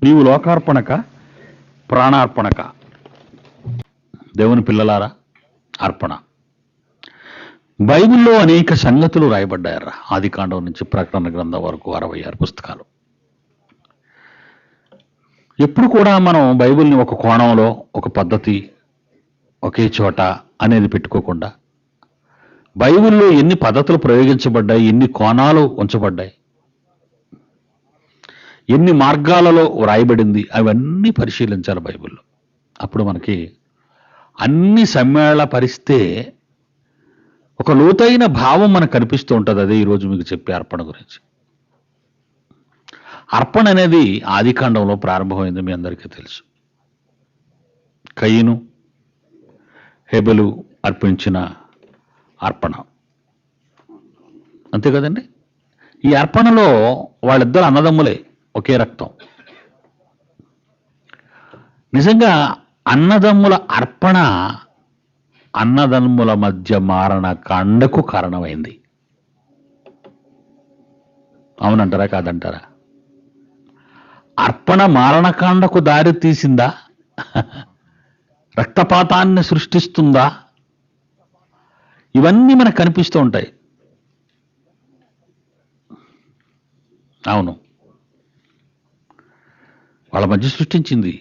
నీవు లోకార్పణక ప్రాణార్పణక. దేవుని పిల్లలారా, అర్పణ బైబిల్లో అనేక సంగతులు రాయబడ్డాయరా. ఆదికాండం నుంచి ప్రకటన గ్రంథం వరకు 66 పుస్తకాలు. ఎప్పుడు కూడా మనం బైబిల్ని ఒక కోణంలో, ఒక పద్ధతి, ఒకే చోట అనేది పెట్టుకోకుండా బైబిల్లో ఎన్ని పద్ధతులు ప్రయోగించబడ్డాయి, ఎన్ని కోణాలు ఉంచబడ్డాయి, ఎన్ని మార్గాలలో వ్రాయబడింది, అవన్నీ పరిశీలించాలి బైబిల్లో. అప్పుడు మనకి అన్ని సమ్మేళపరిస్తే ఒక లోతైన భావం మనకు కనిపిస్తూ ఉంటుంది. అదే ఈరోజు మీకు చెప్పే అర్పణ గురించి. అర్పణ అనేది ఆదికాండంలో ప్రారంభమైంది, మీ అందరికీ తెలుసు. కయీను హేబెలు అర్పించిన అర్పణ, అంతే కదండి. ఈ అర్పణలో వాళ్ళిద్దరు అన్నదమ్ములే, ఒకే రక్తం. నిజంగా అన్నదమ్ముల అర్పణ అన్నదమ్ముల మధ్య మారణకాండకు కారణమైంది. అవునంటారా కాదంటారా? అర్పణ మారణకాండకు దారి తీసిందా? రక్తపాతాన్ని సృష్టిస్తుందా? ఇవన్నీ మనకు కనిపిస్తూ ఉంటాయి. అవును, వాళ్ళ మధ్య సృష్టించింది.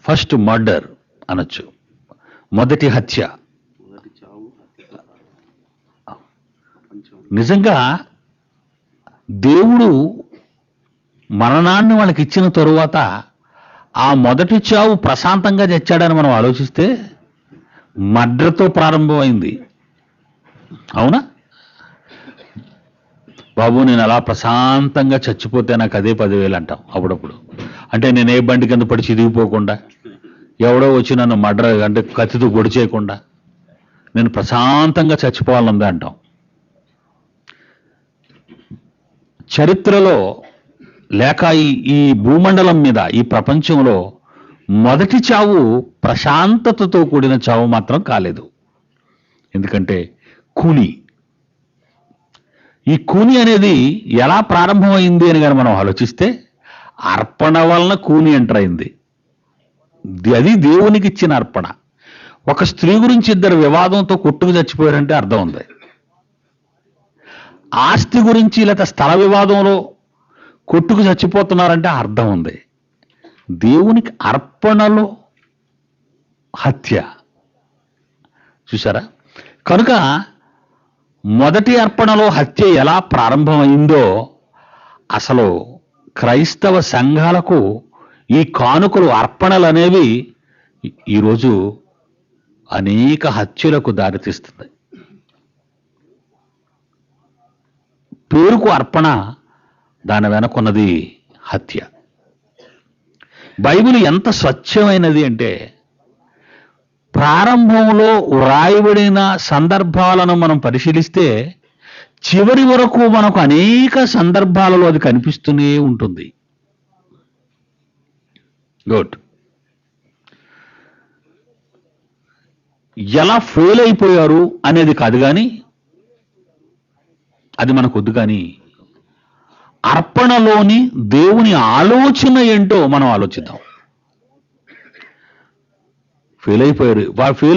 ఫస్ట్ మర్డర్ అనొచ్చు, మొదటి హత్య. నిజంగా దేవుడు మరణాన్ని వాళ్ళకి ఇచ్చిన తరువాత ఆ మొదటి చావు ప్రశాంతంగా తెచ్చాడని మనం ఆలోచిస్తే మర్డర్తో ప్రారంభమైంది. అవునా? బాబు, నేను అలా ప్రశాంతంగా చచ్చిపోతే నాకు అదే 10,000 అంటాం అప్పుడప్పుడు. అంటే నేను ఏ బండి కింద పడి చిరిగిపోకుండా, ఎవడో వచ్చి నన్ను మర్డర్ అంటే కత్తితో పొడి చేయకుండా నేను ప్రశాంతంగా చచ్చిపోవాలందే అంటాం. చరిత్రలో లేక ఈ భూమండలం మీద, ఈ ప్రపంచంలో మొదటి చావు ప్రశాంతతతో కూడిన చావు మాత్రం కాలేదు. ఎందుకంటే కూని. ఈ కూని అనేది ఎలా ప్రారంభమైంది అని కానీ మనం ఆలోచిస్తే అర్పణ వలన కూని ఎంటర్ అయింది. అది దేవునికి ఇచ్చిన అర్పణ. ఒక స్త్రీ గురించి ఇద్దరు వివాదంతో కొట్టుకు చచ్చిపోయారంటే అర్థం ఉంది. ఆస్తి గురించి లేదా స్థల వివాదంలో కొట్టుకు చచ్చిపోతున్నారంటే అర్థం ఉంది. దేవునికి అర్పణలో హత్య. చూసారా? కనుక మొదటి అర్పణలో హత్య ఎలా ప్రారంభమైందో, అసలు క్రైస్తవ సంఘాలకు ఈ కానుకలు, అర్పణలు అనేవి ఈరోజు అనేక హత్యలకు దారితీస్తుంది. పేరుకు అర్పణ, దాని వెనకున్నది హత్య. బైబిల్ ఎంత స్వచ్ఛమైనది అంటే, ప్రారంభంలో వ్రాయబడిన సందర్భాలను మనం పరిశీలిస్తే చివరి వరకు మనకు అనేక సందర్భాలలో అది కనిపిస్తూనే ఉంటుంది. గుడ్. ఎలా ఫెయిల్ అయిపోయారు అనేది కాదు కానీ, అది మనకు వద్దు. కానీ అర్పణలోని దేవుని ఆలోచన ఏంటో మనం ఆలోచిద్దాం. ఫెయిల్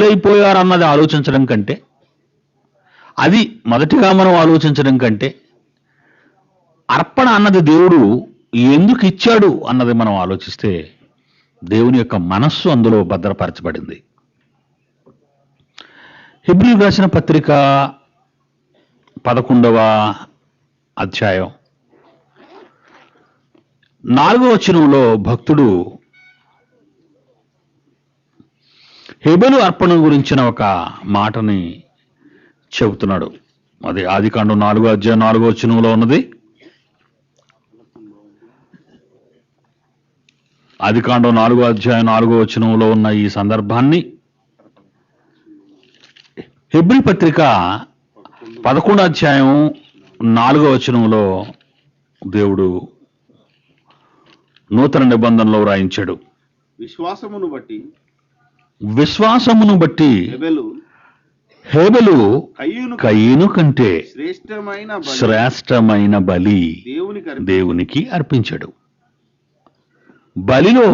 అయిపోయారు అన్నది ఆలోచించడం కంటే, అది మొదటిగా మనం ఆలోచించడం కంటే, అర్పణ అన్నది దేవుడు ఎందుకు ఇచ్చాడు అన్నది మనం ఆలోచిస్తే దేవుని యొక్క మనస్సు అందులో భద్రపరచబడింది. హెబ్రీయులకు రాసిన పత్రిక 11వ అధ్యాయం 4వ వచనంలో భక్తుడు హేబెలు అర్పణ గురించిన ఒక మాటని చెబుతున్నాడు. అది ఆదికాండం 4వ అధ్యాయం 4వ వచనంలో ఉన్నది. ఆదికాండం 4వ అధ్యాయం 4వ వచనంలో ఉన్న ఈ సందర్భాన్ని హెబ్రీ పత్రిక 11వ అధ్యాయం 4వ వచనంలో దేవుడు నూతన నిబంధనలో వ్రాయించాడు. విశ్వాసమును బట్టి హేబెలు కయీను కంటే శ్రేష్టమైన బలి దేవునికి అర్పించాడు. బలిలో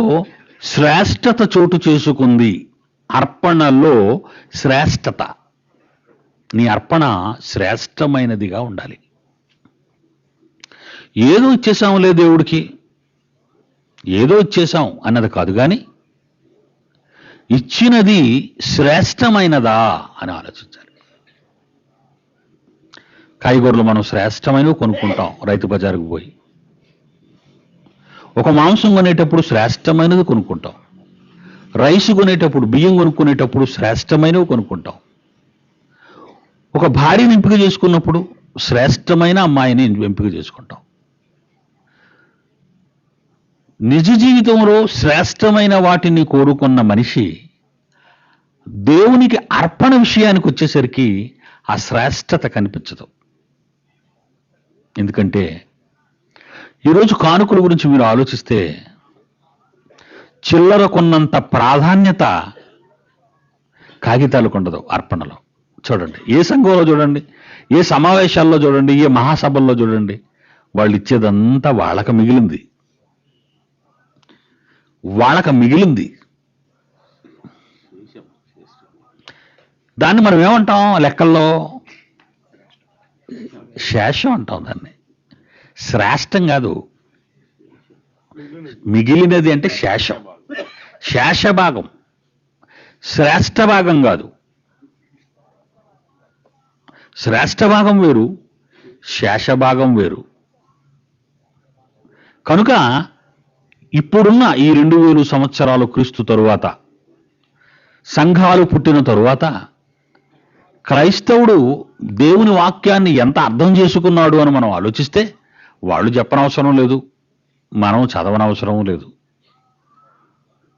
శ్రేష్టత చోటు చేసుకుంది. అర్పణలో శ్రేష్టత. నీ అర్పణ శ్రేష్టమైనదిగా ఉండాలి. ఏదో ఇచ్చేసాంలే దేవుడికి, ఏదో ఇచ్చేసాం అన్నది కాదు, కానీ ఇచ్చినది శ్రేష్టమైనదా అని ఆలోచించాలి. కాయగూరలు మనం శ్రేష్టమైనవి కొనుక్కుంటాం రైతు బజారుకు పోయి. ఒక మాంసం కొనేటప్పుడు శ్రేష్టమైనది కొనుక్కుంటాం. రైస్ కొనేటప్పుడు, బియ్యం కొనుక్కునేటప్పుడు శ్రేష్టమైనవి కొనుక్కుంటాం. ఒక భార్యని ఎంపిక చేసుకున్నప్పుడు శ్రేష్టమైన అమ్మాయిని ఎంపిక చేసుకుంటాం. నిజ జీవితంలో శ్రేష్టమైన వాటిని కోరుకున్న మనిషి దేవునికి అర్పణ విషయానికి వచ్చేసరికి ఆ శ్రేష్టత కనిపించదు. ఎందుకంటే ఈరోజు కానుకల గురించి మీరు ఆలోచిస్తే చిల్లరకున్నంత ప్రాధాన్యత కాగితాలకు ఉండదు అర్పణలో. చూడండి, ఏ సంఘంలో చూడండి, ఏ సమావేశాల్లో చూడండి, ఏ మహాసభల్లో చూడండి, వాళ్ళు ఇచ్చేదంతా వాళ్ళకి మిగిలింది. దాన్ని మనం ఏమంటాం లెక్కల్లో? శేషం అంటాం దాన్ని. శ్రేష్టం కాదు, మిగిలినది అంటే శేషం, శేషభాగం, శ్రేష్ఠ భాగం కాదు. శ్రేష్ఠ భాగం వేరు, శేషభాగం వేరు. కనుక ఇప్పుడున్న ఈ 2000 సంవత్సరాలు క్రీస్తు తరువాత, సంఘాలు పుట్టిన తరువాత క్రైస్తవుడు దేవుని వాక్యాన్ని ఎంత అర్థం చేసుకున్నాడు అని మనం ఆలోచిస్తే వాళ్ళు చెప్పనవసరం లేదు, మనం చదవనవసరం లేదు.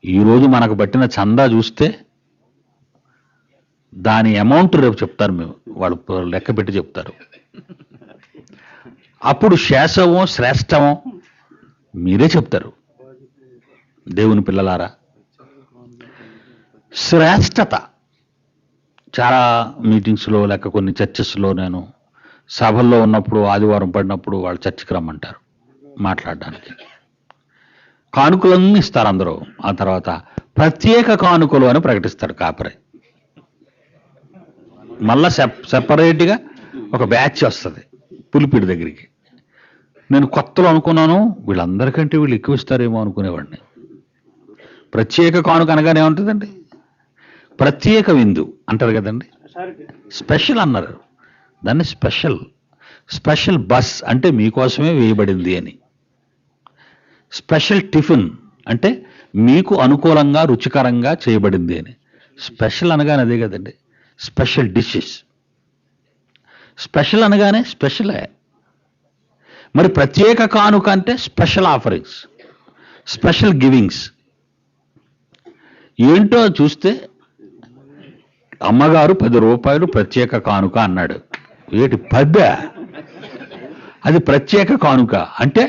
ఈరోజు మనకు పట్టిన చందా చూస్తే దాని అమౌంట్ రేపు చెప్తారు, మేము వాళ్ళు లెక్క పెట్టి చెప్తారు. అప్పుడు శేషమో శ్రేష్టమో మీరే చెప్తారు. దేవుని పిల్లలారా, శ్రేష్టత చాలా మీటింగ్స్లో లేక కొన్ని చర్చెస్లో, నేను సభల్లో ఉన్నప్పుడు ఆదివారం పడినప్పుడు వాళ్ళు చర్చికి రమ్మంటారు మాట్లాడడానికి. కానుకలన్నీ ఇస్తారు అందరూ. ఆ తర్వాత ప్రత్యేక కానుకలు అని ప్రకటిస్తాడు కాపరి. మళ్ళా సెపరేట్గా ఒక బ్యాచ్ వస్తుంది పులిపిడి దగ్గరికి. నేను కొత్తలో అనుకున్నాను వీళ్ళందరికంటే వీళ్ళు ఎక్కువ ఇస్తారేమో అనుకునేవాడిని. ప్రత్యేక కానుక అనగానే ఏముంటుందండి? ప్రత్యేక విందు అంటారు కదండి, స్పెషల్ అన్నారు దాన్ని. స్పెషల్ బస్ అంటే మీకోసమే వేయబడింది అని. స్పెషల్ టిఫిన్ అంటే మీకు అనుకూలంగా రుచికరంగా చేయబడింది అని. స్పెషల్ అనగానే అదే కదండి, స్పెషల్ డిషెస్. స్పెషల్ అనగానే స్పెషలే. మరి ప్రత్యేక కానుక అంటే స్పెషల్ ఆఫరింగ్స్, స్పెషల్ గివింగ్స్. ఏంటో చూస్తే అమ్మగారు 10 రూపాయలు ప్రత్యేక కానుక అన్నాడు. ఏటి 10? అది ప్రత్యేక కానుక అంటే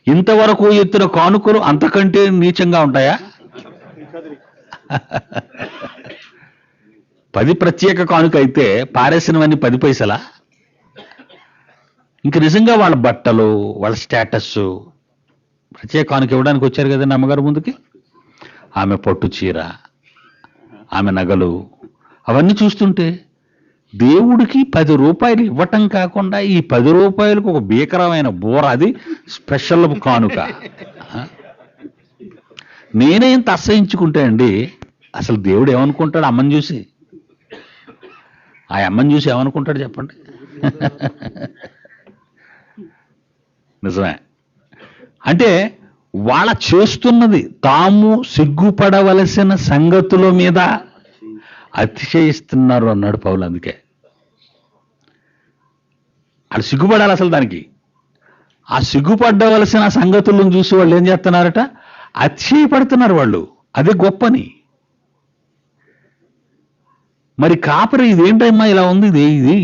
ఇంతవరకు ఎత్తిన కానుకలు అంతకంటే నీచంగా ఉంటాయా? 10 ప్రత్యేక కానుక అయితే పారేసినవన్నీ 10 పైసలా? ఇంక నిజంగా వాళ్ళ బట్టలు, వాళ్ళ స్టేటస్, ప్రత్యేక కానుక ఇవ్వడానికి వచ్చారు కదండి అమ్మగారు ముందుకి. ఆమె పట్టు చీర, ఆమె నగలు, అవన్నీ చూస్తుంటే దేవుడికి 10 రూపాయలు ఇవ్వటం కాకుండా ఈ 10 రూపాయలకు ఒక భీకరమైన బోర, అది స్పెషల్ కానుక. నేనే ఇంత అసహించుకుంటే అండి, అసలు దేవుడు ఏమనుకుంటాడు అమ్మని చూసి? ఆ అమ్మని చూసి ఏమనుకుంటాడు చెప్పండి? నిజమే. అంటే వాళ్ళ చేస్తున్నది తాము సిగ్గుపడవలసిన సంగతుల మీద అతిశయిస్తున్నారు అన్నాడు పౌలు. అందుకే వాళ్ళు సిగ్గుపడాలి అసలు దానికి. ఆ సిగ్గుపడవలసిన సంగతులను చూసి వాళ్ళు ఏం చేస్తున్నారట? అతిశయపడుతున్నారు వాళ్ళు, అదే గొప్పని. మరి కాపరి ఇదేంటమ్మా ఇలా ఉంది,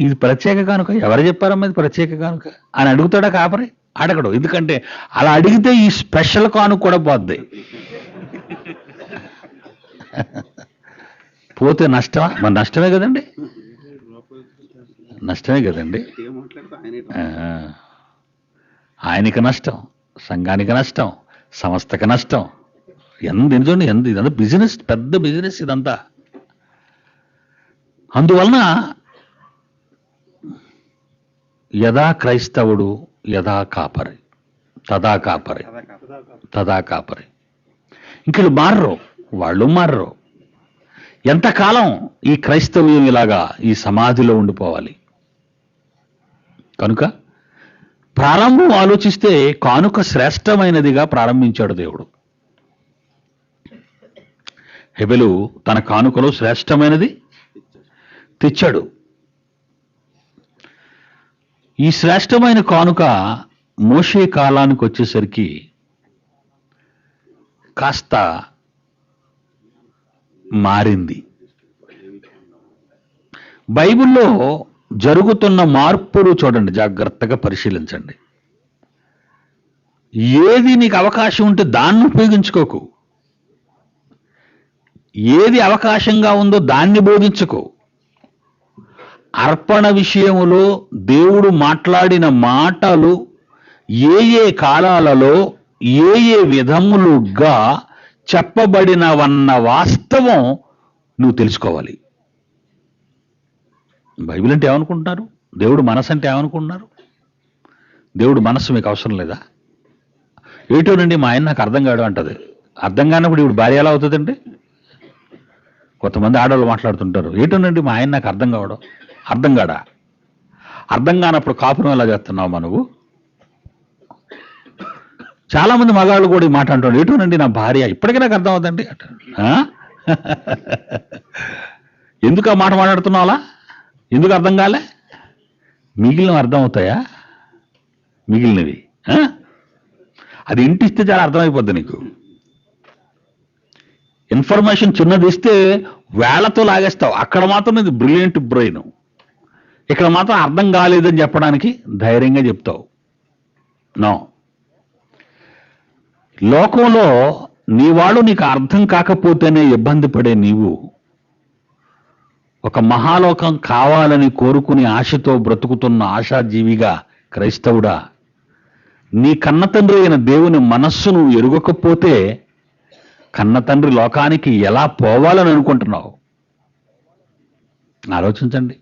ఇది ప్రత్యేక కానుక, ఎవరు చెప్పారమ్మా ఇది ప్రత్యేక కానుక అని అడుగుతాడా కాపరి? అడగడు. ఎందుకంటే అలా అడిగితే ఈ స్పెషల్ కానుక కూడా పోద్ది. పోతే నష్టమా? మరి నష్టమే కదండి, నష్టమే కదండి. ఆయనకి నష్టం, సంఘానికి నష్టం, సంస్థకి నష్టం. చూడండి, ఇదంతా బిజినెస్, పెద్ద బిజినెస్ ఇదంతా. అందువలన యథా క్రైస్తవుడు యథా కాపరి తదా కాపరి తదా కాపరి. ఇంక వీళ్ళు మారరు, వాళ్ళు మారరు. ఎంతకాలం ఈ క్రైస్తవ్యం ఇలాగా ఈ సమాధిలో ఉండిపోవాలి? కనుక ప్రారంభం ఆలోచిస్తే కానుక శ్రేష్టమైనదిగా ప్రారంభించాడు దేవుడు. హెబెలు తన కానుకలో శ్రేష్టమైనది తెచ్చాడు. ఈ శ్రేష్టమైన కానుక మోషే కాలానికి వచ్చేసరికి కాస్త మారింది. బైబిల్లో జరుగుతున్న మార్పులు చూడండి, జాగ్రత్తగా పరిశీలించండి. ఏది నీకు అవకాశం ఉంటే దాన్ని ఉపయోగించుకోకు, ఏది అవకాశంగా ఉందో దాన్ని బోధించుకో. అర్పణ విషయములో దేవుడు మాట్లాడిన మాటలు ఏ కాలాలలో ఏ విధములుగా చెప్పబడినవన్న వాస్తవం నువ్వు తెలుసుకోవాలి. బైబిల్ అంటే ఏమనుకుంటున్నారు? దేవుడు మనసు అంటే ఏమనుకుంటున్నారు? దేవుడు మనస్సు మీకు అవసరం లేదా? ఏటోనండి మా ఆయన నాకు అర్థం కాడు అంటది. అర్థం కానప్పుడు ఇప్పుడు భార్య ఎలా అవుతుందండి? కొంతమంది ఆడవాళ్ళు మాట్లాడుతుంటారు, ఏటోనండి మా ఆయన నాకు అర్థం కావడం. అర్థం కాడా? అర్థం కానప్పుడు కాపురం ఎలా చేస్తున్నావు నువ్వు? చాలా మంది మగాళ్ళు కూడా ఈ మాట అంటాడు, ఏటోనండి నా భార్య ఇప్పటికీ నాకు అర్థం అవుతుందండి అంట. ఎందుకు ఆ మాట మాట్లాడుతున్నావు అలా? ఎందుకు అర్థం కాలే? మిగిలినవి అర్థం అవుతాయా? మిగిలినవి అది ఇంటిస్తే చాలా అర్థమైపోద్ది నీకు. ఇన్ఫర్మేషన్ చిన్నది ఇస్తే వేళ్లతో లాగేస్తావు, అక్కడ మాత్రం ఇది బ్రిలియంట్ బ్రెయిన్, ఇక్కడ మాత్రం అర్థం కాలేదని చెప్పడానికి ధైర్యంగా చెప్తావు. నో, లోకంలో నీవాడు నీకు అర్థం కాకపోతేనే ఇబ్బంది పడే నీవు ఒక మహాలోకం కావాలని కోరుకుని ఆశతో బ్రతుకుతున్న ఆశాజీవిగా క్రైస్తవుడా, నీ కన్నతండ్రి అయిన దేవుని మనస్సును ఎరుగకపోతే కన్నతండ్రి లోకానికి ఎలా పోవాలని అనుకుంటున్నావు? ఆలోచించండి.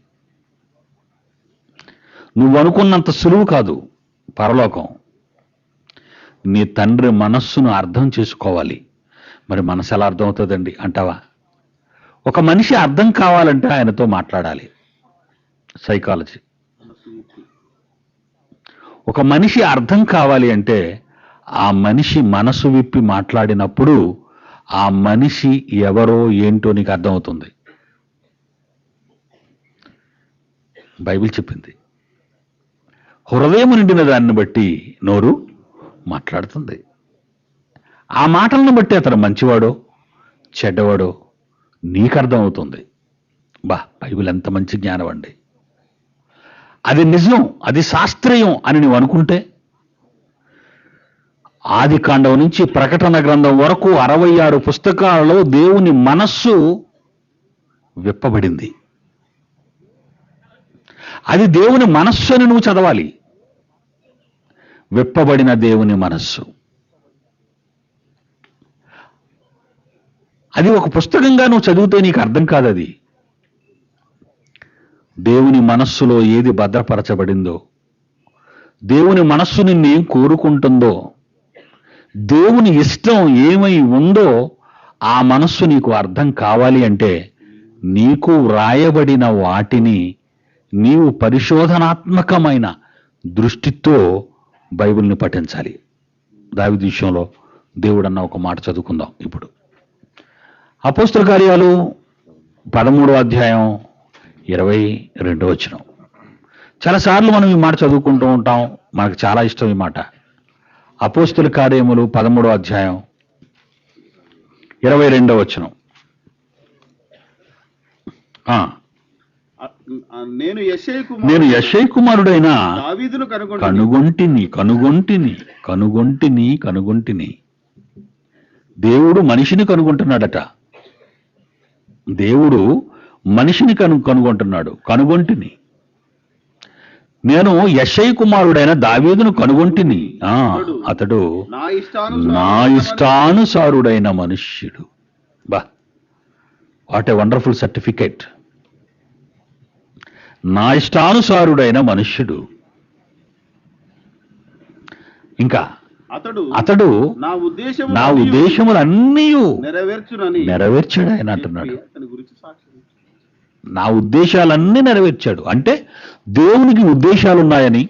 నువ్వు అనుకున్నంత సులువు కాదు పరలోకం. నీ తండ్రి మనస్సును అర్థం చేసుకోవాలి. మరి మనసు ఎలా అర్థం అవుతుందండి అంటావా? ఒక మనిషి అర్థం కావాలంటే ఆయనతో మాట్లాడాలి. సైకాలజీ. ఒక మనిషి అర్థం కావాలి అంటే ఆ మనిషి మనసు విప్పి మాట్లాడినప్పుడు ఆ మనిషి ఎవరో ఏంటో నీకు అర్థమవుతుంది. బైబిల్ చెప్పింది, హృదయం నిండిన దాన్ని బట్టి నోరు మాట్లాడుతుంది. ఆ మాటలను బట్టి అతను మంచివాడో చెడ్డవాడో నీకు అర్థమవుతుంది. బైబిల్ ఎంత మంచి జ్ఞానం అండి! అది నిజం, అది శాస్త్రీయం అని నువ్వు అనుకుంటే ఆది కాండం నుంచి ప్రకటన గ్రంథం వరకు 66 పుస్తకాలలో దేవుని మనస్సు విప్పబడింది. అది దేవుని మనస్సు అని నువ్వు చదవాలి. విప్పబడిన దేవుని మనస్సు. అది ఒక పుస్తకంగా నువ్వు చదివితే నీకు అర్థం కాదు. అది దేవుని మనస్సులో ఏది భద్రపరచబడిందో, దేవుని మనస్సు నిన్నేం కోరుకుంటుందో, దేవుని ఇష్టం ఏమై ఉందో ఆ మనస్సు నీకు అర్థం కావాలి అంటే నీకు వ్రాయబడిన వాటిని నీవు పరిశోధనాత్మకమైన దృష్టితో బైబిల్ని పఠించాలి. దావీదు విషయంలో దేవుడన్న ఒక మాట చదువుకుందాం ఇప్పుడు. అపోస్తల కార్యాలు 13వ అధ్యాయం 22వ వచనం. చాలాసార్లు మనం ఈ మాట చదువుకుంటూ ఉంటాం, మనకు చాలా ఇష్టం ఈ మాట. అపోస్తల కార్యములు 13వ అధ్యాయం 22వ వచనం. నేను యెషయా కుమారుడైన కనుగొంటిని. దేవుడు మనిషిని కనుగొంటున్నాడట. దేవుడు మనిషిని కనుగొంటున్నాడు. కనుగొంటిని నేను యెషయి కుమారుడైన దావీదును కనుగొంటిని. అతడు నా ఇష్టానుసారుడైన మనుష్యుడు. బా, వాట్ ఏ వండర్ఫుల్ సర్టిఫికేట్. నా ఇష్టానుసారుడైన మనుష్యుడు. ఇంకా అతడు నా ఉద్దేశములన్నీ నెరవేర్చాడు ఆయన అంటున్నాడు. నా ఉద్దేశాలన్నీ నెరవేర్చాడు అంటే దేవునికి ఉద్దేశాలు ఉన్నాయని,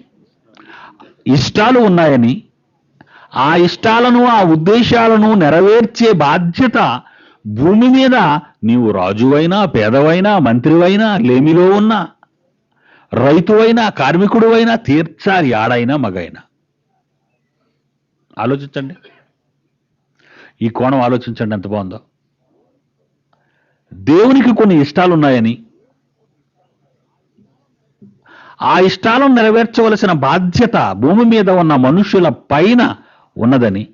ఇష్టాలు ఉన్నాయని, ఆ ఇష్టాలను ఆ ఉద్దేశాలను నెరవేర్చే బాధ్యత భూమి మీద నీవు రాజువైనా, పేదవైనా, మంత్రివైనా, లేమిలో ఉన్నా, రైతువైనా, కార్మికుడువైనా తీర్చాలి, ఆడైనా మగైనా. ఆలోచించండి, ఈ కోణం ఆలోచించండి ఎంత బాగుందో. దేవునికి కొన్ని ఇష్టాలు ఉన్నాయని, ఆ ఇష్టాలను నెరవేర్చవలసిన బాధ్యత భూమి మీద ఉన్న మనుషుల పైన ఉన్నదని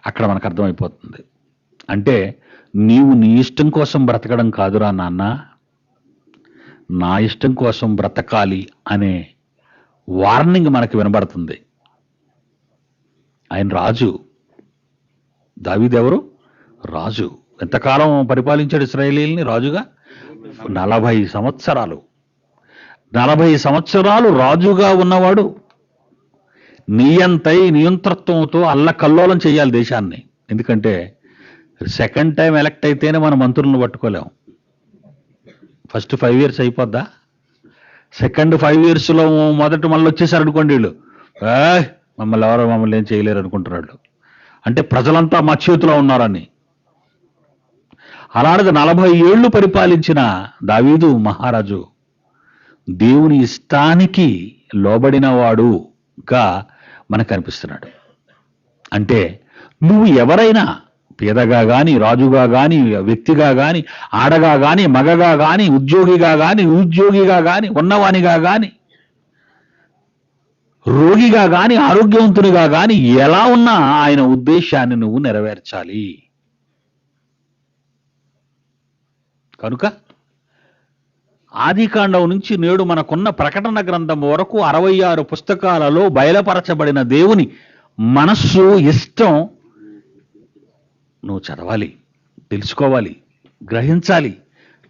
అక్కడ మనకు అర్థమైపోతుంది. అంటే నీవు నీ ఇష్టం కోసం బ్రతకడం కాదురా నాన్న, నా ఇష్టం కోసం బ్రతకాలి అనే వార్నింగ్ మనకు వినబడుతుంది. ఆయన రాజు. దావీదు ఎవరు? రాజు. ఎంతకాలం పరిపాలించాడు ఇశ్రాయేలీయుల్ని రాజుగా? 40 సంవత్సరాలు. 40 సంవత్సరాలు రాజుగా ఉన్నవాడు నియంతృత్వంతో అల్లకల్లోలం చేయాలి దేశాన్ని. ఎందుకంటే సెకండ్ టైం ఎలక్ట్ అయితేనే మన మంత్రులను పట్టుకోలేం. ఫస్ట్ 5 years అయిపోద్దా? సెకండ్ 5 yearsలో మొదట మళ్ళీ వచ్చేసారు అనుకోండి, వీళ్ళు మమ్మల్ని ఏం చేయలేరు అనుకుంటున్నాడు. అంటే ప్రజలంతా మా చేతిలో ఉన్నారని. అలాంటిది 40 ఏళ్ళు పరిపాలించిన దావీదు మహారాజు దేవుని ఇష్టానికి లోబడిన వాడుగా మనకు కనిపిస్తున్నాడు. అంటే నువ్వు ఎవరైనా పేదగా గాని, రాజుగా గాని, వ్యక్తిగా గాని, ఆడగా గాని, మగగా గాని, ఉద్యోగిగా గాని, నిరుద్యోగిగా గాని, ఉన్నవానిగా గాని, రోగిగా గాని, ఆరోగ్యవంతునిగా గాని, ఎలా ఉన్నా ఆయన ఉద్దేశాన్ని నువ్వు నెరవేర్చాలి. కనుక ఆదికాండం నుంచి నేడు మనకున్న ప్రకటన గ్రంథం వరకు 66 పుస్తకాలలో బయలుపరచబడిన దేవుని మనస్సు, ఇష్టం నువ్వు చదవాలి, తెలుసుకోవాలి, గ్రహించాలి,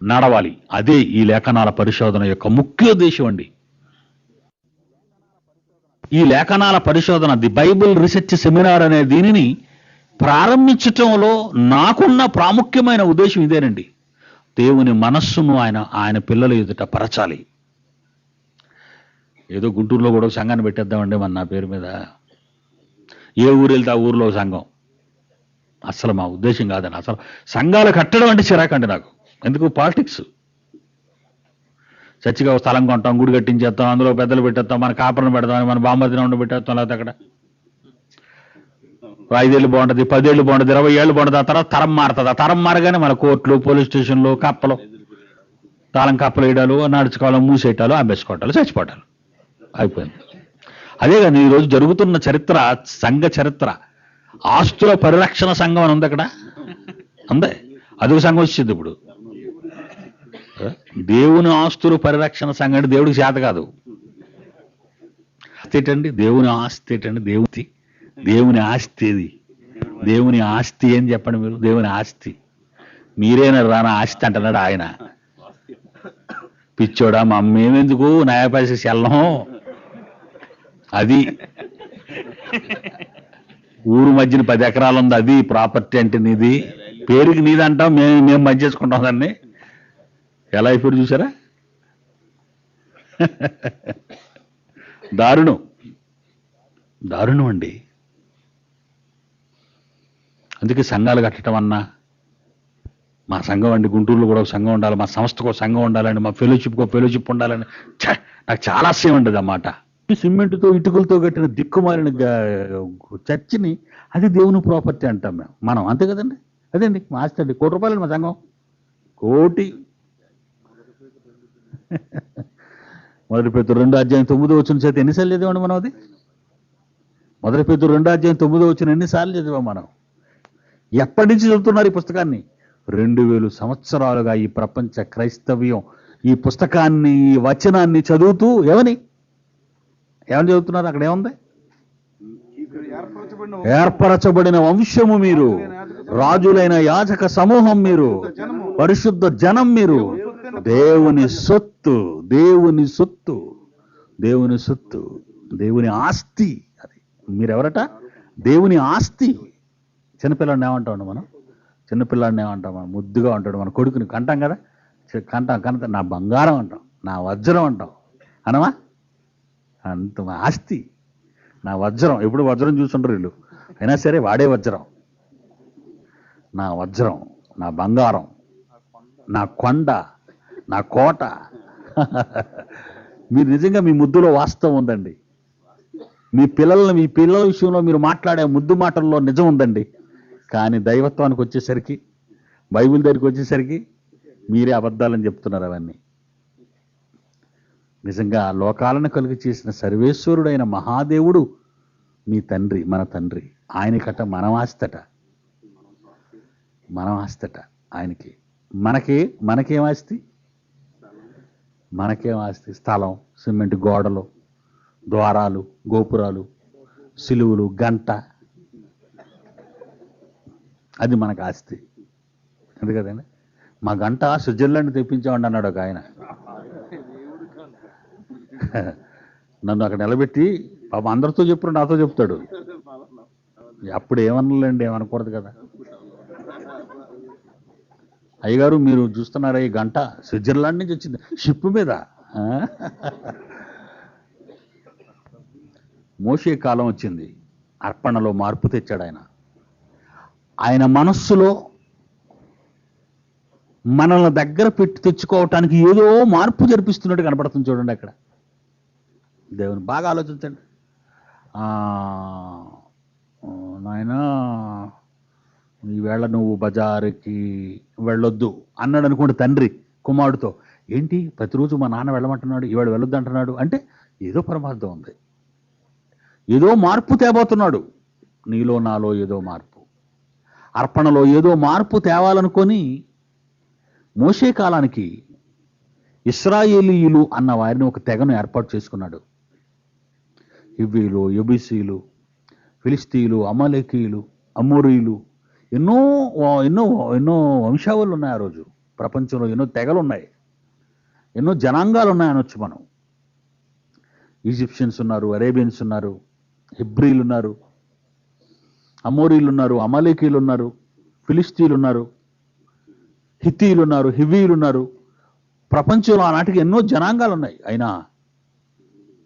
నడవాలి. అదే ఈ లేఖనాల పరిశోధన యొక్క ముఖ్య ఉద్దేశం అండి. ఈ లేఖనాల పరిశోధన, ది బైబిల్ రీసెర్చ్ సెమినార్ అనే దీనిని ప్రారంభించటంలో నాకున్న ప్రాముఖ్యమైన ఉద్దేశం ఇదేనండి. దేవుని మనస్సును ఆయన పిల్లల ఎదుట పరచాలి. ఏదో గుంటూరులో కూడా సంఘాన్ని పెట్టేద్దామండి నా పేరు మీద, ఏ ఊరు వెళ్తే ఆ ఊరిలో సంఘం. అసలు మా ఉద్దేశం కాదని. అసలు సంఘాలు కట్టడం అంటే చిరాకండి నాకు. ఎందుకు? పాలిటిక్స్. చర్చిగా స్థలం కొంటాం, గుడి కట్టించేస్తాం, అందులో పెద్దలు పెట్టేస్తాం, మన కాపురం పెడతాం, మన బామ్మదిన ఉండి పెట్టేస్తాం, లేకపోతే అక్కడ 5 ఏళ్ళు బాగుంటుంది, 10 ఏళ్ళు బాగుంటుంది, 20 ఏళ్ళు బాగుంటుంది. ఆ తర్వాత తరం మారుతుంది. ఆ తరం మారగానే మన కోర్టులు, పోలీస్ స్టేషన్లు, కప్పలు, తాళం కప్పలు వేయడాలు, నడుచుకోవడం, మూసేయటాలు, అమ్మేసుకోవటాలు, చచ్చిపోవటాలు అయిపోయింది. అదే కానీ ఈరోజు జరుగుతున్న చరిత్ర, సంఘ చరిత్ర. ఆస్తుల పరిరక్షణ సంఘం అని ఉంది అక్కడ, అందే అదొక సంఘం వచ్చింది ఇప్పుడు. దేవుని ఆస్తుల పరిరక్షణ సంఘం అంటే దేవుడికి చేత కాదు. ఏంటండి దేవుని ఆస్తి? ఏంటండి దేవుని ఆస్తి? ఏది దేవుని ఆస్తి అని చెప్పండి మీరు. దేవుని ఆస్తి మీరేనా రానా ఆస్తి అంటున్నాడు ఆయన. పిచ్చోడా, మా మేమెందుకు న్యాయపరిశ సెల్లం? అది ఊరు మధ్యన 10 ఎకరాలు ఉంది, అది ప్రాపర్టీ అంటే నీది, పేరుకి నీది అంటాం, మేము మధ్య చేసుకుంటాం దాన్ని. ఎలా అయిపోయి చూసారా? దారుణం అండి. అందుకే సంఘాలు కట్టడం అన్నా, మా సంఘం అండి, గుంటూరులో కూడా ఒక సంఘం ఉండాలి, మా సంస్థకు ఒక సంఘం ఉండాలండి, మా ఫెలోషిప్ ఉండాలని నాకు చాలా ఆశయం ఉండదు అన్నమాట. సిమెంట్తో ఇటుకలతో కట్టిన దిక్కుమాలిన చర్చిని అది దేవుని ప్రాపర్టీ అంటాం మనం. అంతే కదండి. అదేండి మా ఆస్తి అండి. ₹1 మా సంఘం, కోటి. 1 Peter 2:9 చేత ఎన్నిసార్లు చదివామండి మనం? అది 1 Peter 2:9 ఎన్నిసార్లు చదివాం మనం? ఎప్పటి నుంచి చదువుతున్నారు ఈ పుస్తకాన్ని? 2000 సంవత్సరాలుగా ఈ ప్రపంచ క్రైస్తవ్యం ఈ పుస్తకాన్ని, ఈ వచనాన్ని చదువుతూ ఏమని చదువుతున్నారు? అక్కడ ఏముంది? ఏర్పరచబడిన వంశము మీరు, రాజులైన యాజక సమూహం మీరు, పరిశుద్ధ జనం మీరు, దేవుని సొత్తు, దేవుని సొత్తు, దేవుని సొత్తు, దేవుని ఆస్తి. అది మీరెవరట? దేవుని ఆస్తి. చిన్నపిల్లాడిని ఏమంటాం మనం? చిన్నపిల్లాడిని ఏమంటాం మనం? ముద్దుగా ఉంటాడు మన కొడుకుని కంటాం కదా, కంట నా బంగారం అంటాం, నా వజ్రం అంటాం, అనమా? అంత ఆస్తి, నా వజ్రం. ఎప్పుడు వజ్రం చూస్తుంటారు వీళ్ళు, అయినా సరే వాడే వజ్రం. నా వజ్రం, నా బంగారం, నా కొండ, నా కోట. మీరు నిజంగా మీ ముద్దులో వాస్తవం ఉందండి. మీ పిల్లల విషయంలో మీరు మాట్లాడే ముద్దు మాటల్లో నిజం ఉందండి. కానీ దైవత్వానికి వచ్చేసరికి, బైబిల్ దగ్గరికి వచ్చేసరికి మీరే అబద్ధాలని చెప్తున్నారు. అవన్నీ నిజంగా లోకాలను కలిగి చేసిన సర్వేశ్వరుడైన మహాదేవుడు మీ తండ్రి, మన తండ్రి. ఆయనకట మనం ఆస్తట, మనం ఆస్తట ఆయనకి. మనకేం ఆస్తి? మనకేం ఆస్తి? స్థలం, సిమెంట్ గోడలు, ద్వారాలు, గోపురాలు, సిలువులు, గంట. అది మనకు ఆస్తి. అంతే కదండి. మా గంట స్విట్జర్లాండ్ తెప్పించామండి అన్నాడు ఒక ఆయన. నన్ను అక్కడ నిలబెట్టి పాపం అందరితో చెప్పుడు, నాతో చెప్తాడు. అప్పుడు ఏమన్నాలండి, ఏమనకూడదు కదా. అయ్యగారు మీరు చూస్తున్నారా, ఈ గంట స్విట్జర్లాండ్ నుంచి వచ్చింది, షిప్ మీద. మోషే కాలం వచ్చింది, అర్పణలో మార్పు తెచ్చాడు ఆయన. ఆయన మనస్సులో మనల్ని దగ్గర పెట్టి తెచ్చుకోవటానికి ఏదో మార్పు జరిపిస్తున్నట్టు కనపడుతుంది. చూడండి అక్కడ. దేవుని బాగా ఆలోచించండి. నాయన ఈవేళ నువ్వు బజారుకి వెళ్ళొద్దు అన్నాడు అనుకోండి తండ్రి కుమారుడితో. ఏంటి ప్రతిరోజు మా నాన్న వెళ్ళమంటున్నాడు, ఈవేళ వెళ్ళొద్దు అంటున్నాడు అంటే ఏదో పరమార్థం ఉంది, ఏదో మార్పు తేబోతున్నాడు. నీలో నాలో ఏదో మార్పు, అర్పణలో ఏదో మార్పు తేవాలనుకొని మోషే కాలానికి ఇశ్రాయేలీయులు అన్న వారిని ఒక తెగను ఏర్పాటు చేసుకున్నాడు. హివ్వీలు, యెబూసీలు, ఫిలిస్తీయులు, అమలేకీయులు, అమోరీయులు, ఎన్నో ఎన్నో ఎన్నో వంశావళులు ఉన్నాయి. ఆ రోజు ప్రపంచంలో ఎన్నో తెగలు ఉన్నాయి, ఎన్నో జనాంగాలు ఉన్నాయనొచ్చు మనం. ఈజిప్షియన్స్ ఉన్నారు, అరేబియన్స్ ఉన్నారు, హిబ్రీలు ఉన్నారు, అమోరీలు ఉన్నారు, అమలేకీలు ఉన్నారు, ఫిలిస్తీయులు ఉన్నారు, హిత్తీయులు ఉన్నారు, హివ్వీయులు ఉన్నారు. ప్రపంచంలో ఆనాటికి ఎన్నో జనాంగాలు ఉన్నాయి. అయినా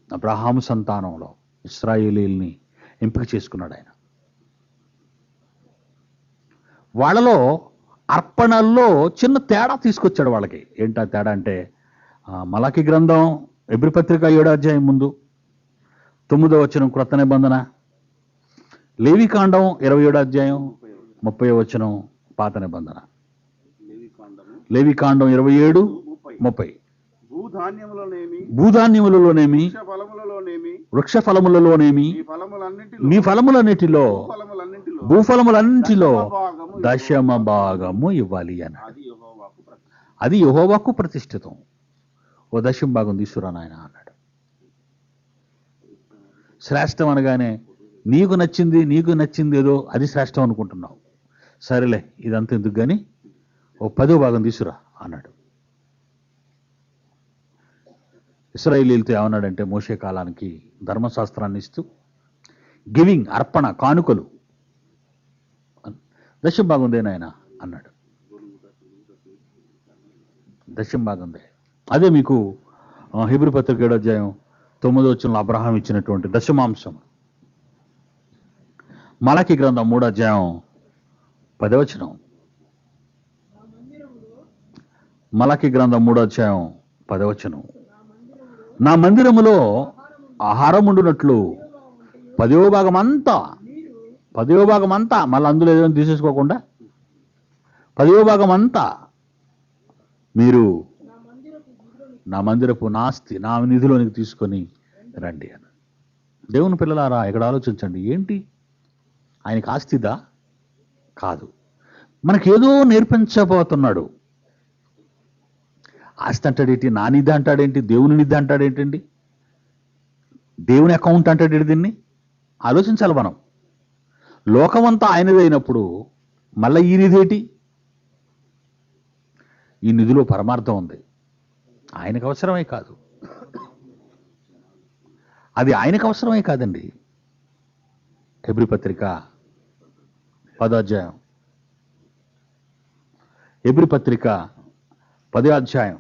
అబ్రహాము సంతానంలో ఇశ్రాయేలీల్ని ఎంపిక చేసుకున్నాడు ఆయన. వాళ్ళలో అర్పణల్లో చిన్న తేడా తీసుకొచ్చాడు వాళ్ళకి. ఏంటా తేడా అంటే, మలాకి గ్రంథం ఎబ్రీ పత్రిక 7వ అధ్యాయం ముందు 9వ వచనం క్రొత్త నిబంధన, లేవికాండం 27వ అధ్యాయం 30వ వచనం పాత నిబంధన. లేవికాండం 27:30. భూధాన్యములలోనేమి వృక్ష ఫలములలోనేమి మీ ఫలములన్నిటిలో భూఫలములన్నిటిలో దశమ భాగము ఇవ్వాలి అన్నాడు. అది యెహోవాకు ప్రతిష్ఠితం. ఓ దశమ భాగం తీసుకురా నాయన అన్నాడు. శ్రేష్టం అనగానే నీకు నచ్చింది ఏదో అది శ్రేష్టం అనుకుంటున్నావు. సరేలే ఇదంతా ఎందుకు కానీ ఓ 10వ భాగం తీసుకురా అన్నాడు. ఇశ్రాయేలీయులతో ఏమన్నాడంటే మోషే కాలానికి ధర్మశాస్త్రాన్ని ఇస్తూ గివింగ్, అర్పణ, కానుకలు దశమ భాగం దేనాయన అన్నాడు. దశమ భాగం దే. అదే మీకు హెబ్రీ పత్రిక 7వ అధ్యాయం 9వ వచనంలో అబ్రహాం ఇచ్చినటువంటి దశమాంశం. మలాకి గ్రంథం 3వ అధ్యాయం 10వ వచనం. మలాకి గ్రంథం 3వ అధ్యాయం 10వ వచనం. నా మందిరములో ఆహారం ఉండునట్లు 10వ భాగం అంతా మళ్ళీ అందులో ఏదైనా తీసేసుకోకుండా 10వ భాగం అంతా మీరు నా మందిరపు నాస్తి, నా నిధిలోనికి తీసుకొని రండి అని. దేవుని పిల్లలారా, ఇక్కడ ఆలోచించండి. ఏంటి ఆయనకి ఆస్తిదా? కాదు. మనకేదో నేర్పించబోతున్నాడు. ఆస్తి అంటాడేంటి, నా నిధి అంటాడేంటి, దేవుని నిధి అంటాడేంటండి, దేవుని అకౌంట్ అంటాడు దీన్ని. ఆలోచించాలి మనం. లోకమంతా ఆయనదైనప్పుడు మళ్ళీ ఈ నిధి ఏంటి? ఈ నిధిలో పరమార్థం ఉంది. ఆయనకు అవసరమే కాదు, అది ఆయనకు అవసరమే కాదండి. హెబ్రీ పత్రిక 10వ అధ్యాయం, హెబ్రీ పత్రిక 10వ అధ్యాయం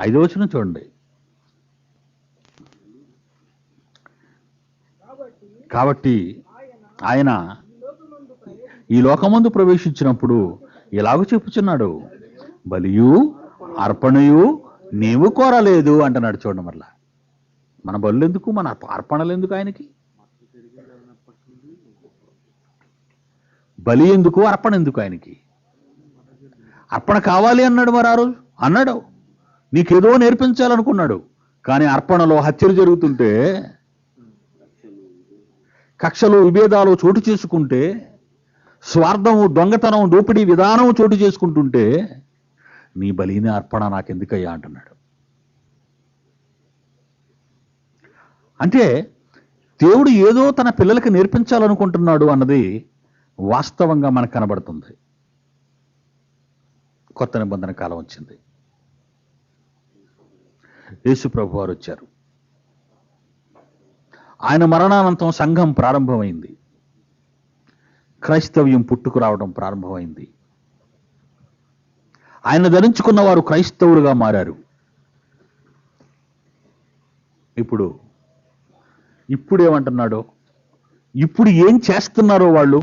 5వ వచనం చూడండి. కాబట్టి ఆయన ఈ లోకమందు ప్రవేశించినప్పుడు ఇలాగ చెప్పుచున్నాడు, బలియు అర్పణయు నీవు కోరలేదు అంటున్నాడు. చూడండి, మరలా మన బలు ఎందుకు, మన అర్పణలు ఎందుకు, ఆయనకి బలి ఎందుకు, అర్పణ ఎందుకు ఆయనకి? అర్పణ కావాలి అన్నాడు మరి ఆ రోజు, అన్నాడు. నీకేదో నేర్పించాలనుకున్నాడు, కానీ అర్పణలో హత్యలు జరుగుతుంటే, కక్షలు విభేదాలు చోటు చేసుకుంటే, స్వార్థము, దొంగతనం, దోపిడీ విధానం చోటు చేసుకుంటుంటే, నీ బలిని అర్పణ నాకెందుకయ్యా అంటున్నాడు. అంటే దేవుడు ఏదో తన పిల్లలకి నేర్పించాలనుకుంటున్నాడు అన్నది వాస్తవంగా మనకు కనబడుతుంది. కొత్త నిబంధన కాలం వచ్చింది, యేసు ప్రభు వారు వచ్చారు. ఆయన మరణానంతరం సంఘం ప్రారంభమైంది, క్రైస్తవ్యం పుట్టుకు రావడం ప్రారంభమైంది. ఆయన ధరించుకున్న వారు క్రైస్తవులుగా మారారు. ఇప్పుడేమంటున్నాడో, ఇప్పుడు ఏం చేస్తున్నారో వాళ్ళు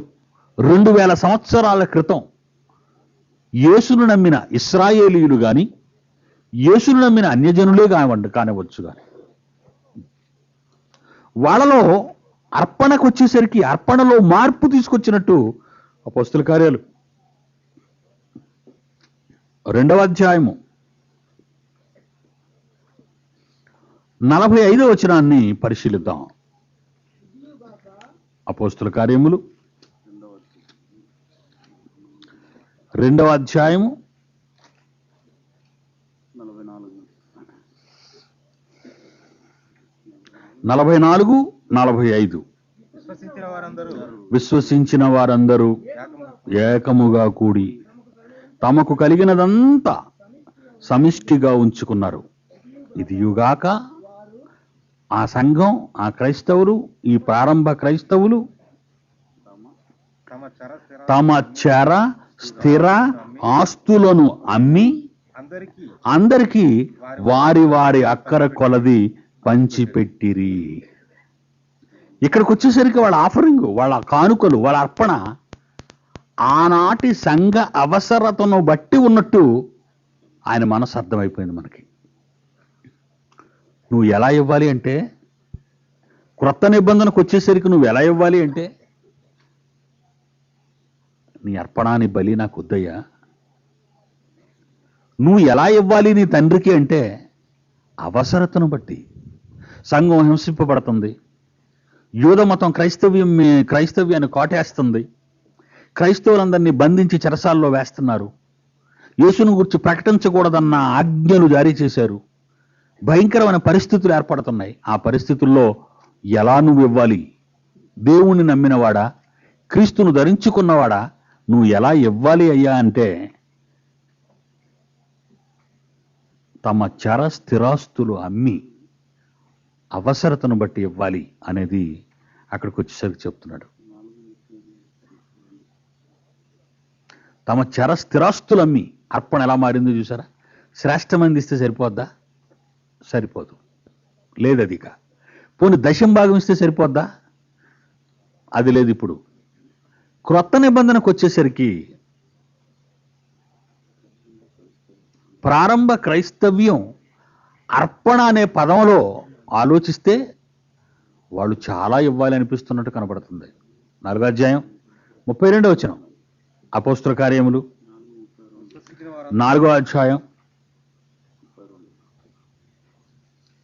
2000 సంవత్సరాల క్రితం యేసును నమ్మిన ఇశ్రాయేలీయులు కానీ, యేసును నమ్మిన అన్యజనులే కానివచ్చు కానీ, వాళ్ళలో అర్పణకు వచ్చేసరికి అర్పణలో మార్పు తీసుకొచ్చినట్టు అపోస్తల కార్యాలు 2వ అధ్యాయము 45వ వచనాన్ని పరిశీలిద్దాం. అపోస్తల కార్యములు 2వ అధ్యాయము 44, 45. విశ్వసించిన వారందరూ ఏకముగా కూడి తమకు కలిగినదంతా సమిష్టిగా ఉంచుకున్నారు. ఇదియుగాక ఆ సంఘం, ఆ క్రైస్తవులు, ఈ ప్రారంభ క్రైస్తవులు తమ చర స్థిర ఆస్తులను అమ్మి అందరికీ వారి వారి అక్కర కొలది పంచిపెట్టిరి. ఇక్కడికి వచ్చేసరికి వాళ్ళ ఆఫరింగ్, వాళ్ళ కానుకలు, వాళ్ళ అర్పణ ఆనాటి సంఘ అవసరతను బట్టి ఉన్నట్టు ఆయన మనసు అర్థమైపోయింది మనకి. నువ్వు ఎలా ఇవ్వాలి అంటే, క్రొత్త నిబంధనకు వచ్చేసరికి నువ్వు ఎలా ఇవ్వాలి అంటే, నీ అర్పణాన్ని బలి నాకు వద్దయ్యా. నువ్వు ఎలా ఇవ్వాలి నీ తండ్రికి అంటే, అవసరతను బట్టి. సంఘం హింసింపబడుతుంది, యూద మతం క్రైస్తవ్యాన్ని కాటేస్తుంది, క్రైస్తవులందరినీ బంధించి చెరసాల్లో వేస్తున్నారు, యేసును గురించి ప్రకటించకూడదన్న ఆజ్ఞలు జారీ చేశారు, భయంకరమైన పరిస్థితులు ఏర్పడుతున్నాయి. ఆ పరిస్థితుల్లో ఎలా నువ్వు ఇవ్వాలి? దేవుణ్ణి నమ్మినవాడా, క్రీస్తును ధరించుకున్నవాడా, నువ్వు ఎలా ఇవ్వాలి అయ్యా అంటే, తమ చర స్థిరాస్తులు అమ్మి అవసరతను బట్టి ఇవ్వాలి అనేది అక్కడికి వచ్చేసరికి చెప్తున్నాడు. తమ చర స్థిరాస్తులు అమ్మి. అర్పణ ఎలా మారిందో చూసారా? శ్రేష్టమైనది ఇస్తే సరిపోద్దా? సరిపోదు, లేదది. ఇక పోనీ దశంభాగం ఇస్తే సరిపోద్దా? అది లేదు. ఇప్పుడు క్రొత్త నిబంధనకు వచ్చేసరికి ప్రారంభ క్రైస్తవ్యం అర్పణ అనే పదంలో ఆలోచిస్తే వాళ్ళు చాలా ఇవ్వాలి అనిపిస్తున్నట్టు కనబడుతుంది. 4వ అధ్యాయం 32వ వచనం, అపోస్తల కార్యములు 4వ అధ్యాయం.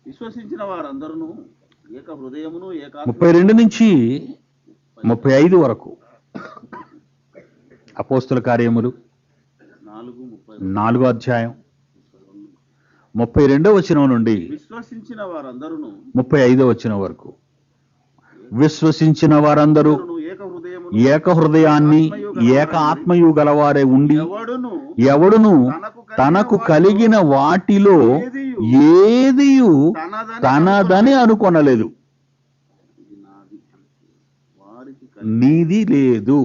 విశ్వసించిన వారందరూ ఏక హృదయమును 32 నుంచి 35 వరకు. అపోస్తుల కార్యములు 4:30. 4వ అధ్యాయం 32వ వచనం నుండి విశ్వసించిన వారందరూ 35వ వచనం వరకు. విశ్వసించిన వారందరూ ఏక హృదయము ఏక హృదయాన్ని ఏక ఆత్మయు గలవారే ఉండి ఎవడును తనకు కలిగిన వాటిలో ఏదియు తనదని అనుకొనలేదు. నీది లేదు,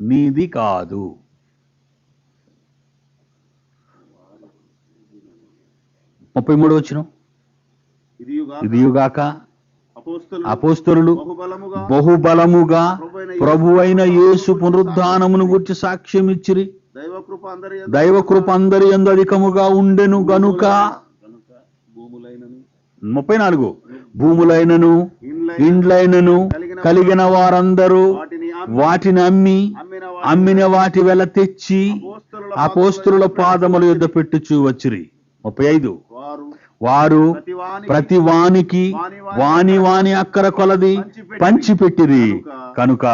నీది కాదు. ముప్పై 33వ వచనం. ఇదియుగాక అపోస్తలులు బహుబలముగా ప్రభువైన యేసు పునరుద్ధానమును గురించి సాక్ష్యం ఇచ్చిరి. దైవకృప అందరి యందు అధికముగా ఉండెను గనుక 34 భూములైనను ఇండ్లైనను కలిగిన వారందరూ వాటిని అమ్మిన వాటి వెల తెచ్చి అపోస్తలుల పాదముల యొద్ద పెట్టుచూ వచ్చిరి. 35 వారు ప్రతి వానికి వాని అక్కర కొలది పంచిపెట్టిరి కనుక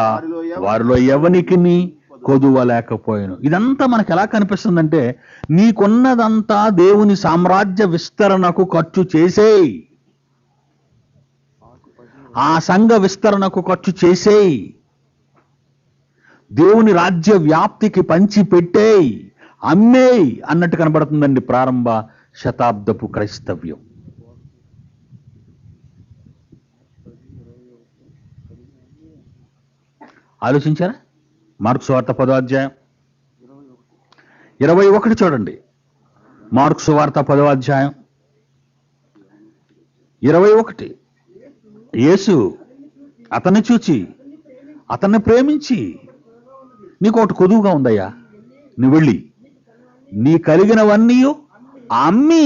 వారిలో ఎవనికి కొదువ లేకపోయాను. ఇదంతా మనకు ఎలా కనిపిస్తుందంటే, నీకున్నదంతా దేవుని సామ్రాజ్య విస్తరణకు ఖర్చు చేసేయి, ఆ సంఘ విస్తరణకు ఖర్చు చేసేయి, దేవుని రాజ్య వ్యాప్తికి పంచి పెట్టేయి, అమ్మేయి అన్నట్టు కనబడుతుందండి ప్రారంభ శతాబ్దపు క్రైస్తవ్యం. ఆలోచించారా? మార్కు సువార్త 10వ అధ్యాయం 21 చూడండి. మార్కు సువార్త 10వ అధ్యాయం 21. యేసు అతన్ని చూచి అతన్ని ప్రేమించి, నీకు ఒకటి కొదువుగా ఉందయ్యా, నువ్వు వెళ్ళి నీ కలిగినవన్నీ అమ్మి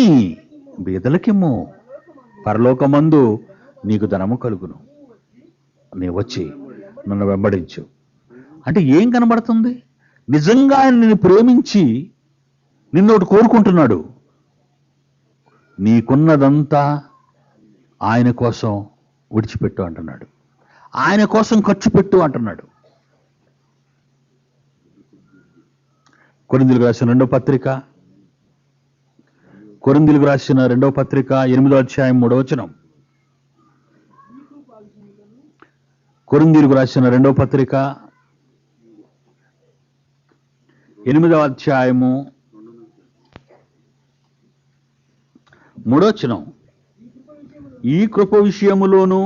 బీదలకిమ్ము, పరలోకమందు నీకు ధనము కలుగును, నీ వచ్చి నన్ను వెంబడించు. అంటే ఏం కనబడుతుంది? నిజంగా ఆయన నిన్ను ప్రేమించి నిన్ను ఒకటి కోరుకుంటున్నాడు. నీకున్నదంతా ఆయన కోసం విడిచిపెట్టు అంటున్నాడు, ఆయన కోసం ఖర్చు పెట్టు అంటున్నాడు. కొరింథీయులకు రాసిన రెండవ పత్రిక 8వ అధ్యాయం 3వ వచనం. కొరింథీయులకు రాసిన 2వ పత్రిక 8వ అధ్యాయము 3వ వచనం. ఈ కృప విషయములోను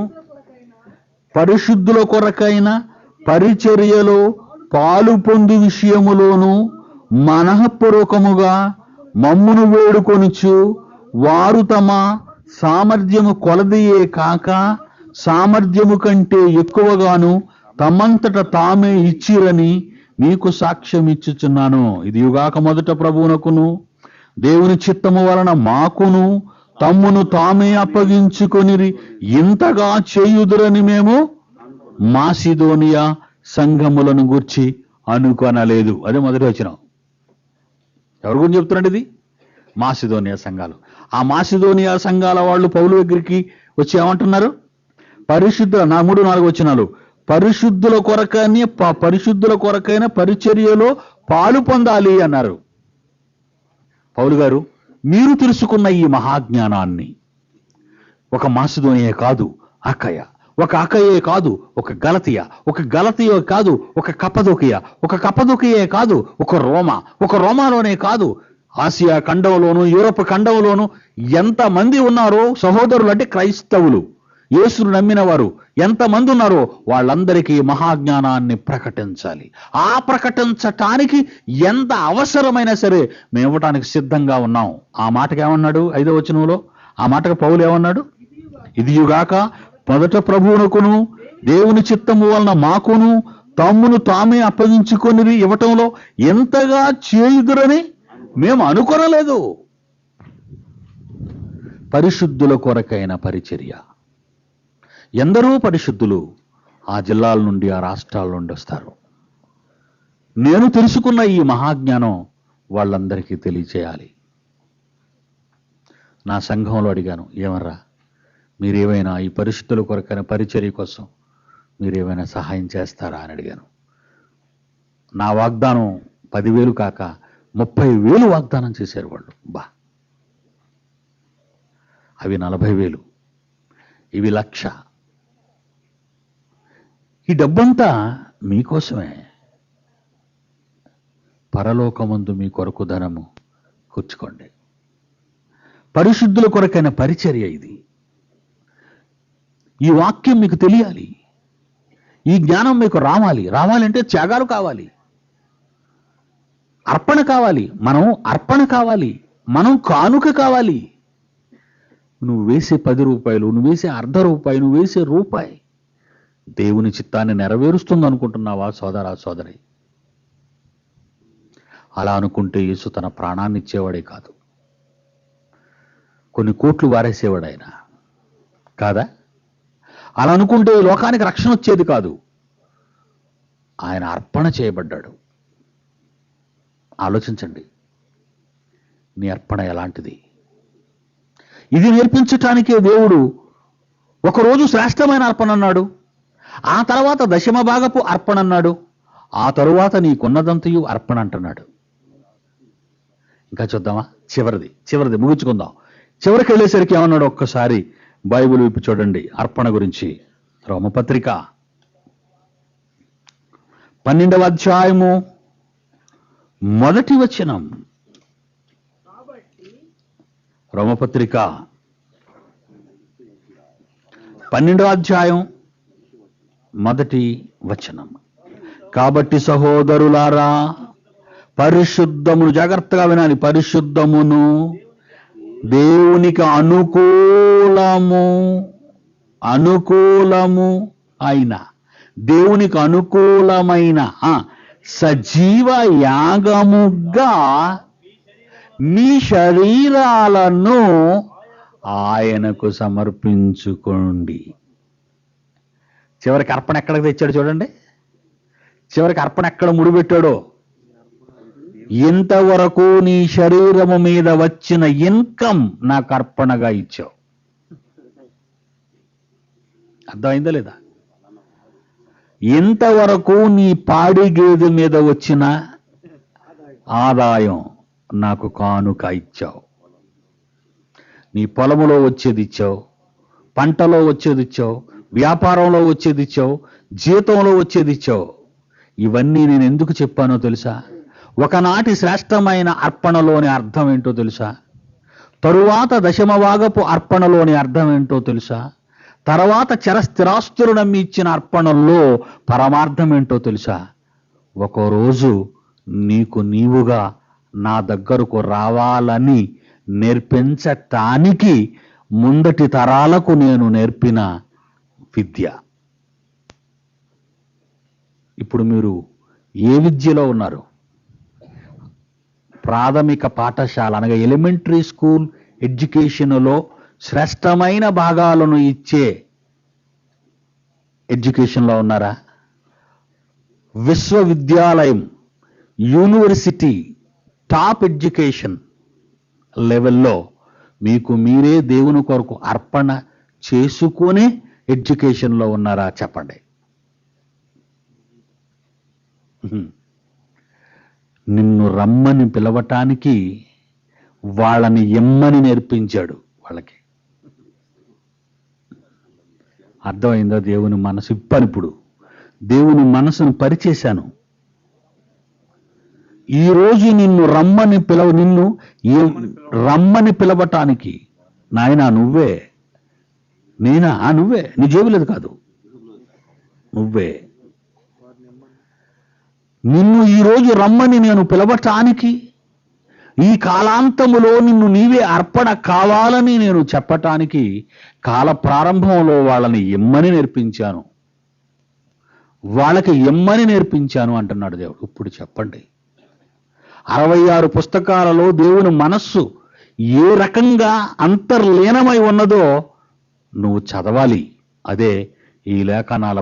పరిశుద్ధుల కొరకైన పరిచర్యలో పాలు పొందు విషయములోను మనఃపూర్వకముగా మమ్మును వేడుకొనుచు, వారు తమ సామర్థ్యము కొలదియే కాక సామర్థ్యము కంటే ఎక్కువగాను తమంతట తామే ఇచ్చిరని మీకు సాక్ష్యం ఇచ్చుచున్నాను. ఇది యుగాక మొదట ప్రభువునకును దేవుని చిత్తము వలన మాకును తమ్మును తామే అప్పగించుకొనిరి ఇంతగా చేయుదురని మేము మాసిదోనియా సంఘములను గూర్చి అనుకొనలేదు. అదే మొదటి వచనం. ఎవరి గురించి చెప్తున్నాడు ఇది? మాసిదోనియా సంఘాలు. ఆ మాసిదోనియా సంఘాల వాళ్ళు పౌలు దగ్గరికి వచ్చి ఏమంటున్నారు? పరిశుద్ధుల 3-4 వచనాలు, పరిశుద్ధుల కొరకైన పరిచర్యలో పాలు పొందాలి అన్నారు. పౌలు గారు, మీరు తెలుసుకున్న ఈ మహాజ్ఞానాన్ని ఒక మాసిదోనియా కాదు, అకయ, ఒక అకయే కాదు, ఒక గలతీయ కాదు, ఒక కప్పదొకియే కాదు, ఒక రోమాలోనే కాదు, ఆసియా ఖండంలోను యూరోప్ ఖండంలోను ఎంతమంది ఉన్నారో సహోదరులు, అంటే క్రైస్తవులు, యేసును నమ్మిన వారు ఎంతమంది ఉన్నారో వాళ్ళందరికీ మహాజ్ఞానాన్ని ప్రకటించాలి. ఆ ప్రకటించటానికి ఎంత అవసరమైనా సరే మేము ఇవ్వటానికి సిద్ధంగా ఉన్నాం. ఆ మాటకు ఏమన్నాడు? 5వ వచనంలో ఆ మాటకు పౌలు ఏమన్నాడు? ఇదియుగాక మొదట ప్రభువునకును దేవుని చిత్తము వలన మాకును తమ్మును తామే అప్పగించుకొని ఇవ్వటంలో ఎంతగా చేయుదురని మేము అనుకొనలేదు. పరిశుద్ధుల కొరకైన పరిచర్య. ఎందరో పరిశుద్ధులు ఆ జిల్లాల నుండి, ఆ రాష్ట్రాల నుండి వస్తారు. నేను తెలుసుకున్న ఈ మహాజ్ఞానం వాళ్ళందరికీ తెలియచేయాలి. నా సంఘంలో అడిగాను, ఏమర్రా మీరేమైనా ఈ పరిశుద్ధుల కొరకైన పరిచర్య కోసం మీరేమైనా సహాయం చేస్తారా అని అడిగాను. నా వాగ్దానం 10,000 కాక 30,000 వాగ్దానం చేశారు వాళ్ళు. అవి 40,000, ఇవి 1,00,000. ఈ డబ్బంతా మీకోసమే. పరలోకమందు మీ కొరకు ధనము కూర్చుకోండి. పరిశుద్ధుల కొరకైన పరిచర్య ఇది. ఈ వాక్యం మీకు తెలియాలి, ఈ జ్ఞానం మీకు రావాలంటే త్యాగాలు కావాలి, అర్పణ కావాలి, అర్పణ కావాలి, కానుక కావాలి. నువ్వు వేసే 10 రూపాయలు, నువ్వు వేసే ₹1/2, నువ్వు వేసే రూపాయి దేవుని చిత్తాన్ని నెరవేరుస్తుంది అనుకుంటున్నావా సోదరా సోదరి? అలా అనుకుంటే యేసు తన ప్రాణాన్ని ఇచ్చేవాడే కాదు, కొన్ని కోట్లు వారేసేవాడు ఆయన కాదా? అలా అనుకుంటే ఈ లోకానికి రక్షణ వచ్చేది కాదు. ఆయన అర్పణ చేయబడ్డాడు. ఆలోచించండి, నీ అర్పణ ఎలాంటిది? ఇది నేర్పించటానికే దేవుడు ఒకరోజు శ్రేష్టమైన అర్పణ అన్నాడు, ఆ తర్వాత 10వ భాగపు అర్పణ అన్నాడు, ఆ తరువాత నీకున్నదంతయు అర్పణ అంటున్నాడు. ఇంకా చూద్దామా? చివరిది ముగించుకుందాం. చివరికి వెళ్ళేసరికి ఏమన్నాడు ఒక్కసారి బైబిల్ విప్పి చూడండి అర్పణ గురించి. రోమపత్రిక 12వ అధ్యాయము 1వ వచనం. రోమపత్రిక 12వ అధ్యాయం 1వ వచనం. కాబట్టి సహోదరులారా, పరిశుద్ధమును, జాగ్రత్తగా వినాలి, పరిశుద్ధమును, దేవునికి అనుకూలము అయిన, దేవునికి అనుకూలమైన సజీవ యాగముగా మీ శరీరాలను ఆయనకు సమర్పించుకోండి. చివరికి అర్పణ ఎక్కడికి తెచ్చాడు చూడండి. చివరికి అర్పణ ఎక్కడ ముడిపెట్టాడో, ఇంతవరకు నీ శరీరము మీద వచ్చిన ఇన్కమ్ నాకు అర్పణగా ఇచ్చావు. అర్థమైందా లేదా? ఇంతవరకు నీ పాడి గేదె మీద వచ్చిన ఆదాయం నాకు కానుక ఇచ్చావు. నీ పొలములో వచ్చేది ఇచ్చావు, పంటలో వచ్చేది ఇచ్చావు, వ్యాపారంలో వచ్చేది ఇచ్చావు, జీతంలో వచ్చేది ఇచ్చావు. ఇవన్నీ నేను ఎందుకు చెప్పానో తెలుసా? ఒకనాటి శ్రేష్టమైన అర్పణలోని అర్థం ఏంటో తెలుసా? తరువాత 10వ భాగపు అర్పణలోని అర్థం ఏంటో తెలుసా? తర్వాత చరస్థిరాస్తులు నమ్మి ఇచ్చిన అర్పణల్లో పరమార్థం ఏంటో తెలుసా? ఒకరోజు నీవుగా నా దగ్గరకు రావాలని నేర్పించటానికి ముందటి తరాలకు నేను నేర్పిన విద్య. ఇప్పుడు మీరు ఏ విద్యలో ఉన్నారు? ప్రాథమిక పాఠశాల అనగా ఎలిమెంటరీ స్కూల్ ఎడ్యుకేషన్లో శ్రేష్టమైన భాగాలను ఇచ్చే ఎడ్యుకేషన్లో ఉన్నారా? విశ్వవిద్యాలయం, యూనివర్సిటీ, టాప్ ఎడ్యుకేషన్ లెవెల్లో మీకు మీరే దేవుని కొరకు అర్పణ చేసుకునే ఎడ్యుకేషన్లో ఉన్నారా? చెప్పండి. నిన్ను రమ్మని పిలవటానికి వాళ్ళని ఎమ్మని నేర్పించాడు వాళ్ళకి. అర్థమైందా? దేవుని మనసు ఇప్పుడు దేవుని మనసును పరిచేశాను. ఈరోజు నిన్ను రమ్మని పిలవటానికి నాయనా నువ్వే, నేనా? నువ్వే, నీ జేబులేదు కాదు, నువ్వే. నిన్ను ఈరోజు రమ్మని నేను పిలవటానికి, ఈ కాలాంతములో నిన్ను నీవే అర్పణ కావాలని నేను చెప్పటానికి కాల ప్రారంభంలో వాళ్ళని ఎమ్మని నేర్పించాను, వాళ్ళకి ఎమ్మని నేర్పించాను అంటున్నాడు దేవుడు. ఇప్పుడు చెప్పండి, 66 పుస్తకాలలో దేవుని మనస్సు ఏ రకంగా అంతర్లీనమై ఉన్నదో నువ్వు చదవాలి. అదే ఈ లేఖనాల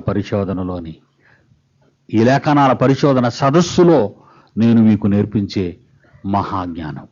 పరిశోధన సదస్సులో నేను మీకు నేర్పించే మహాజ్ఞానం.